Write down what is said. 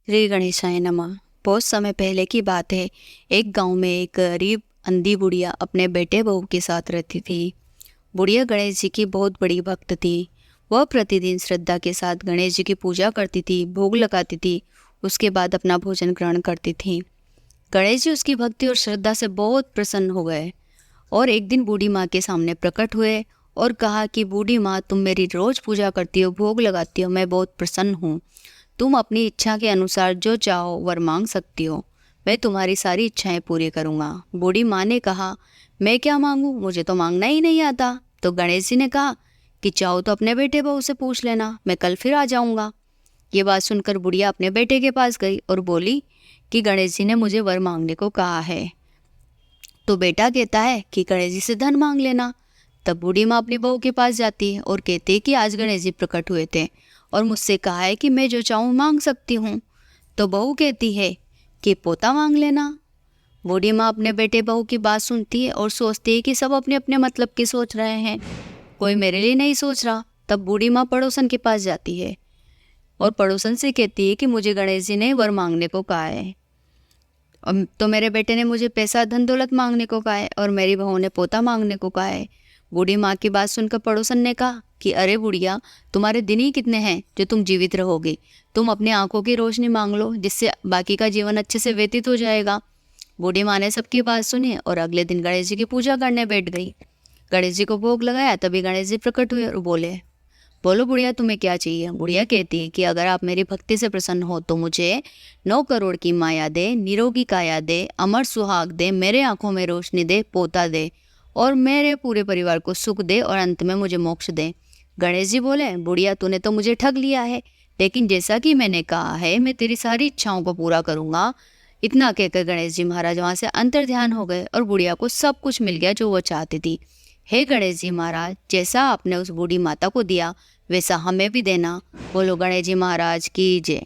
श्री गणेशाय नमः। बहुत समय पहले की बात है। एक गांव में एक गरीब अंधी बुढ़िया अपने बेटे बहू के साथ रहती थी। बुढ़िया गणेश जी की बहुत बड़ी भक्त थी। वह प्रतिदिन श्रद्धा के साथ गणेश जी की पूजा करती थी, भोग लगाती थी, उसके बाद अपना भोजन ग्रहण करती थी। गणेश जी उसकी भक्ति और श्रद्धा से बहुत प्रसन्न हो गए और एक दिन बूढ़ी माँ के सामने प्रकट हुए और कहा कि बूढ़ी माँ, तुम मेरी रोज पूजा करती हो, भोग लगाती हो, मैं बहुत प्रसन्न हूँ। तुम अपनी इच्छा के अनुसार जो चाहो वर मांग सकती हो, मैं तुम्हारी सारी इच्छाएं पूरी करूँगा। बूढ़ी माँ ने कहा, मैं क्या मांगूँ, मुझे तो मांगना ही नहीं आता। तो गणेश जी ने कहा कि चाहो तो अपने बेटे बहू से पूछ लेना, मैं कल फिर आ जाऊँगा। ये बात सुनकर बुढ़िया अपने बेटे के पास गई और बोली कि गणेश जी ने मुझे वर मांगने को कहा है। तो बेटा कहता है कि गणेश जी से धन मांग लेना। तब बूढ़ी माँ अपनी बहू के पास जाती है और कहती है कि आज गणेश जी प्रकट हुए थे और मुझसे कहा है कि मैं जो चाहूँ मांग सकती हूँ। तो बहू कहती है कि पोता मांग लेना। बूढ़ी माँ अपने बेटे बहू की बात सुनती है और सोचती है कि सब अपने अपने मतलब की सोच रहे हैं, कोई मेरे लिए नहीं सोच रहा। तब बूढ़ी माँ पड़ोसन के पास जाती है और पड़ोसन से कहती है कि मुझे गणेश जी ने वर मांगने को कहा है। तो मेरे बेटे ने मुझे पैसा धन दौलत मांगने को कहा है और मेरी बहू ने पोता मांगने को कहा है। बूढ़ी माँ की बात सुनकर पड़ोसन ने कहा कि अरे बुढ़िया, तुम्हारे दिन ही कितने हैं जो तुम जीवित रहोगे, तुम अपनी आंखों की रोशनी मांग लो, जिससे बाकी का जीवन अच्छे से व्यतीत हो जाएगा। बूढ़ी माँ ने सबकी बात सुनी और अगले दिन गणेश जी की पूजा करने बैठ गई। गणेश जी को भोग लगाया, तभी गणेश जी प्रकट हुए और बोले, बोलो बुढ़िया, तुम्हें क्या चाहिए। बुढ़िया कहती है कि अगर आप मेरी भक्ति से प्रसन्न हो तो मुझे 9 करोड़ की माया दे, निरोगी काया दे, अमर सुहाग दे, मेरे आंखों में रोशनी दे, पोता दे और मेरे पूरे परिवार को सुख दे और अंत में मुझे मोक्ष दे। गणेश जी बोले, बुढ़िया तूने तो मुझे ठग लिया है, लेकिन जैसा कि मैंने कहा है मैं तेरी सारी इच्छाओं को पूरा करूँगा। इतना कहकर गणेश जी महाराज वहाँ से अंतर्ध्यान हो गए और बुढ़िया को सब कुछ मिल गया जो वो चाहती थी। हे गणेश जी महाराज, जैसा आपने उस बूढ़ी माता को दिया वैसा हमें भी देना। बोलो गणेश जी महाराज की जय।